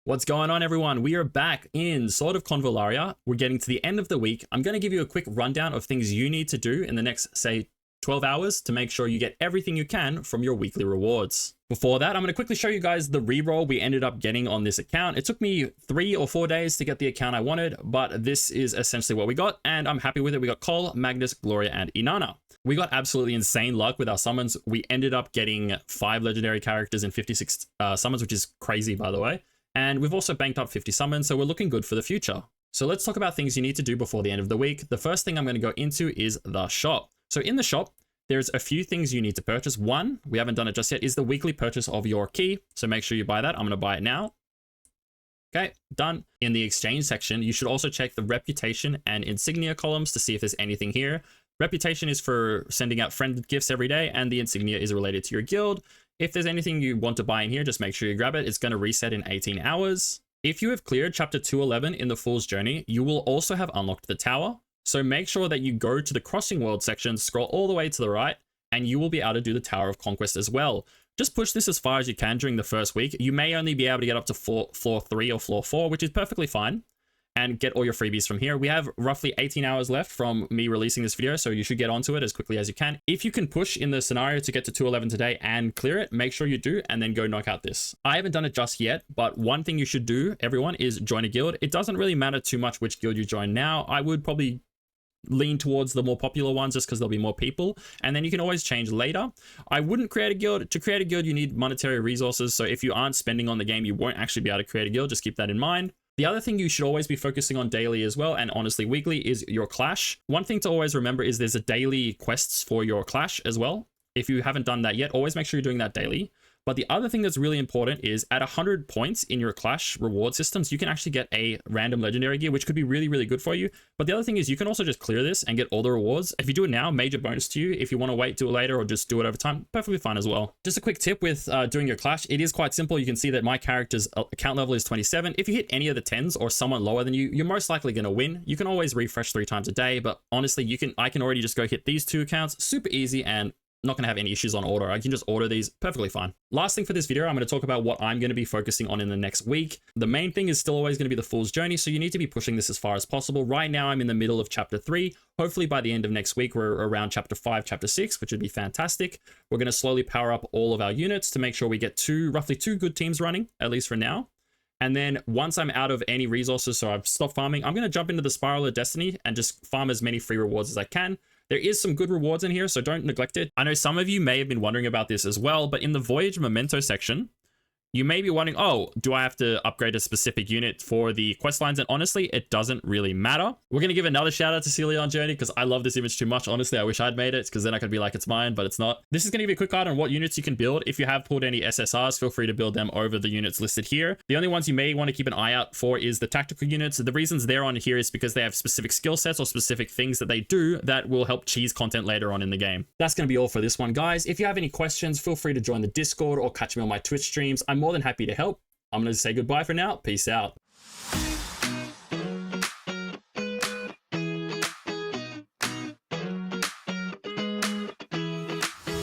What's going on, everyone? We are back in sort of Convallaria. We're getting to the end of the week. I'm going to give you a quick rundown of things you need to do in the next, say, 12 hours to make sure you get everything you can from your weekly rewards. Before that, I'm going to quickly show you guys the reroll we ended up getting on this account. It took me 3 or 4 days to get the account I wanted, but this is essentially what we got, and I'm happy with it. We got Cole, Magnus, Gloria, and Inanna. We got absolutely insane luck with our summons. We ended up getting 5 legendary characters and 56 summons, which is crazy, by the way. And we've also banked up 50 summons, so we're looking good for the future. So let's talk about things you need to do before the end of the week. The first thing I'm going to go into is the shop. So in the shop, there's a few things you need to purchase. One, we haven't done it just yet, is the weekly purchase of your key. So make sure you buy that. I'm going to buy it now. Okay, done. In the exchange section, you should also check the reputation and insignia columns to see if there's anything here. Reputation is for sending out friend gifts every day, and the insignia is related to your guild. If there's anything you want to buy in here, just make sure you grab it. It's going to reset in 18 hours. If you have cleared chapter 211 in the Fool's Journey, you will also have unlocked the tower. So make sure that you go to the Crossing World section, scroll all the way to the right, and you will be able to do the Tower of Conquest as well. Just push this as far as you can during the first week. You may only be able to get up to floor 3 or floor 4, which is perfectly fine, and get all your freebies from here. We have roughly 18 hours left from me releasing this video, so you should get onto it as quickly as you can. If you can push in the scenario to get to 211 today and clear it, make sure you do, and then go knock out this. I haven't done it just yet, but one thing you should do, everyone, is join a guild. It doesn't really matter too much which guild you join now. I would probably lean towards the more popular ones just because there'll be more people, and then you can always change later. I wouldn't create a guild. To create a guild, you need monetary resources, so if you aren't spending on the game, you won't actually be able to create a guild. Just keep that in mind. The other thing you should always be focusing on daily as well, and honestly weekly, is your clash. One thing to always remember is there's a daily quests for your clash as well. If you haven't done that yet, always make sure you're doing that daily. But the other thing that's really important is at 100 points in your clash reward systems, you can actually get a random legendary gear, which could be really, really good for you. But the other thing is you can also just clear this and get all the rewards. If you do it now, major bonus to you. If you want to wait, do it later, or just do it over time, perfectly fine as well. Just a quick tip with doing your clash. It is quite simple. You can see that my character's account level is 27. If you hit any of the 10s or someone lower than you, you're most likely going to win. You can always refresh 3 times a day, but honestly, I can already just go hit these 2 accounts, super easy, and not going to have any issues on order. I can just order these perfectly fine. Last thing for this video, I'm going to talk about what I'm going to be focusing on in the next week. The main thing is still always going to be the Fool's Journey, so you need to be pushing this as far as possible. Right now, I'm in the middle of chapter 3. Hopefully by the end of next week, we're around chapter 5, chapter 6, which would be fantastic. We're going to slowly power up all of our units to make sure we get roughly two good teams running, at least for now. And then once I'm out of any resources, so I've stopped farming, I'm going to jump into the Spiral of Destiny and just farm as many free rewards as I can. There is some good rewards in here, so don't neglect it. I know some of you may have been wondering about this as well, but in the Voyage Memento section, you may be wondering, oh, do I have to upgrade a specific unit for the quest lines? And honestly, it doesn't really matter. We're going to give another shout out to Celia on Journey because I love this image too much. Honestly, I wish I'd made it because then I could be like, it's mine, but it's not. This is going to give you a quick guide on what units you can build. If you have pulled any SSRs, feel free to build them over the units listed here. The only ones you may want to keep an eye out for is the tactical units. The reasons they're on here is because they have specific skill sets or specific things that they do that will help cheese content later on in the game. That's going to be all for this one, guys. If you have any questions, feel free to join the Discord or catch me on my Twitch streams. I'm more than happy to help. I'm going to say goodbye for now. Peace out.